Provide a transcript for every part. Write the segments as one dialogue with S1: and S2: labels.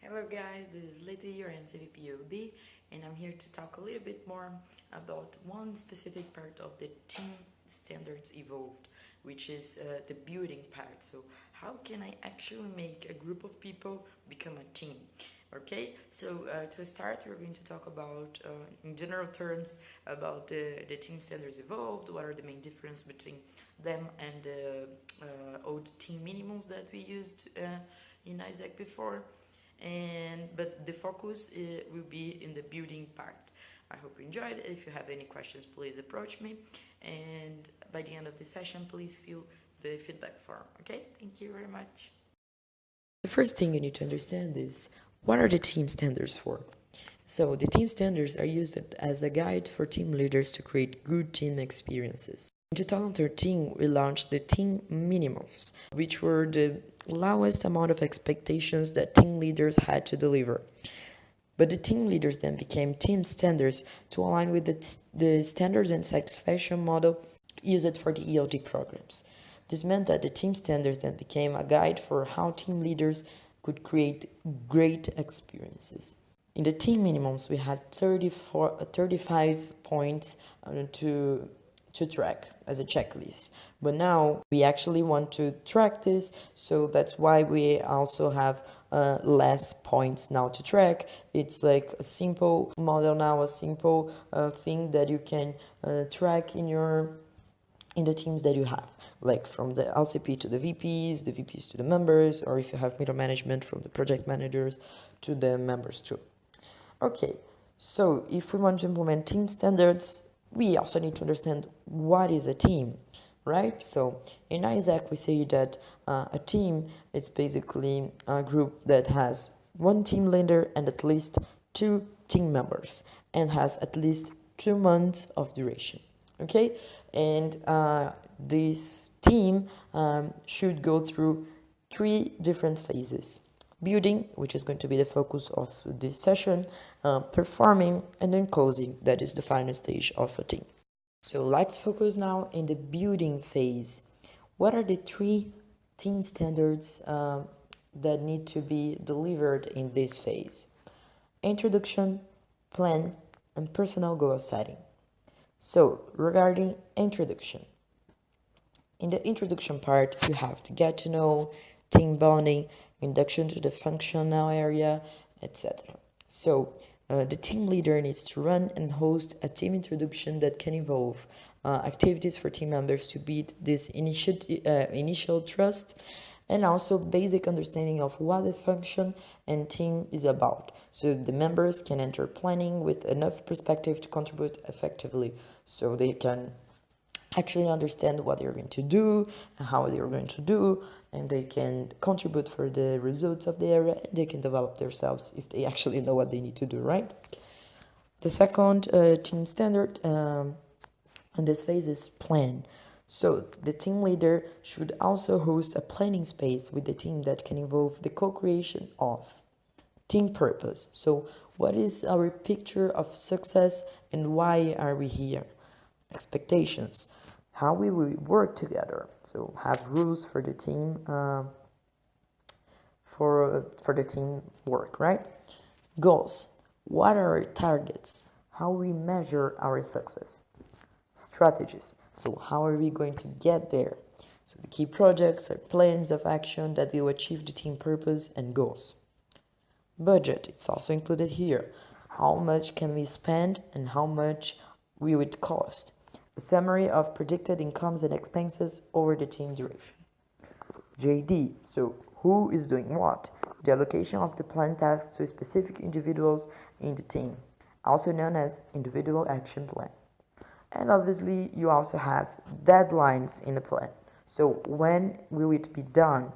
S1: Hello guys, this is Leti, your MCVPOD, and I'm here to talk a little bit more about one specific part of the team standards evolved, which is the building part. So how can I actually make a group of people become a team? Okay, so to start, we're going to talk about, in general terms, about the team standards evolved, what are the main difference between them and the old team minimums that we used in Isaac before, but the focus will be in the building part. I hope you enjoyed. If you have any questions, please approach me, and by the end of the session, please fill the feedback form. Okay, thank you very much. The first thing you need to understand is, what are the team standards for? So the team standards are used as a guide for team leaders to create good team experiences. In 2013, we launched the team minimums, which were the lowest amount of expectations that team leaders had to deliver. But the team leaders then became team standards to align with the standards and satisfaction model used for the ELD programs. This meant that the team standards then became a guide for how team leaders could create great experiences. In the team minimums, we had 35 points to track as a checklist. But now we actually want to track this, so that's why we also have less points now to track. It's like a simple model now, a simple thing that you can track in the teams that you have, like from the LCP to the VPs to the members, or if you have middle management, from the project managers to the members too. Okay, so if we want to implement team standards, we also need to understand what is a team, right? So in Isaac, we say that a team is basically a group that has one team leader and at least 2 team members and has at least 2 months of duration, okay? And this team should go through 3 different phases. Building, which is going to be the focus of this session, performing, and then closing, that is the final stage of a team. So let's focus now in the building phase. What are the 3 team standards that need to be delivered in this phase? Introduction, plan, and personal goal setting. So regarding introduction, in the introduction part, you have to get to know, team bonding, induction to the functional area, etc. So the team leader needs to run and host a team introduction that can involve activities for team members to build this initial trust, and also basic understanding of what the function and team is about, so the members can enter planning with enough perspective to contribute effectively, so they can actually understand what they're going to do and how they're going to do, and they can contribute for the results of the area, and they can develop themselves if they actually know what they need to do, right? The second team standard in this phase is plan. So the team leader should also host a planning space with the team that can involve the co-creation of team purpose. So what is our picture of success and why are we here? Expectations, how we will work together, so have rules for the team for the team work, right? Goals, what are our targets, how we measure our success. Strategies, so how are we going to get there? So the key projects are plans of action that will achieve the team purpose and goals. Budget, it's also included here. How much can we spend and how much will it cost? A summary of predicted incomes and expenses over the team duration. JD, so who is doing what? The allocation of the plan tasks to specific individuals in the team, also known as individual action plan. And obviously, you also have deadlines in the plan. So when will it be done?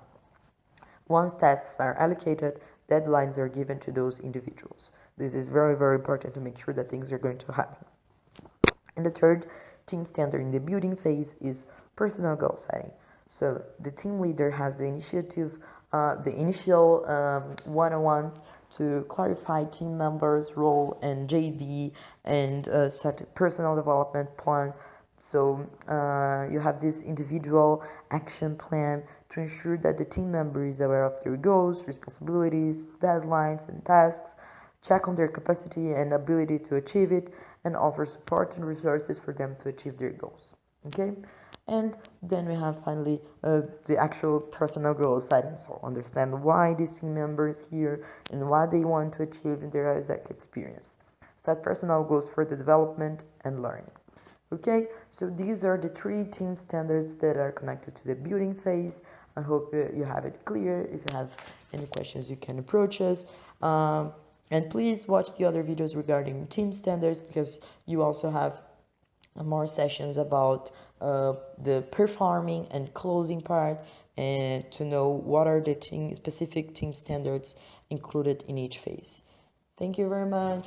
S1: Once tasks are allocated, deadlines are given to those individuals. This is very, very important to make sure that things are going to happen. And the third team standard in the building phase is personal goal setting. So the team leader has the initiative, the initial one-on-ones to clarify team members' role and JD, and set a personal development plan. So you have this individual action plan to ensure that the team member is aware of their goals, responsibilities, deadlines, and tasks, check on their capacity and ability to achieve it, and offer support and resources for them to achieve their goals. Okay? And then we have finally the actual personal goal setting. So understand why these team members here and what they want to achieve in their exec experience. Set personal goals for the development and learning. Okay, so these are the 3 team standards that are connected to the building phase. I hope you have it clear. If you have any questions, you can approach us. And please watch the other videos regarding team standards, because you also have more sessions about the performing and closing part, and to know what are the specific team standards included in each phase. Thank you very much.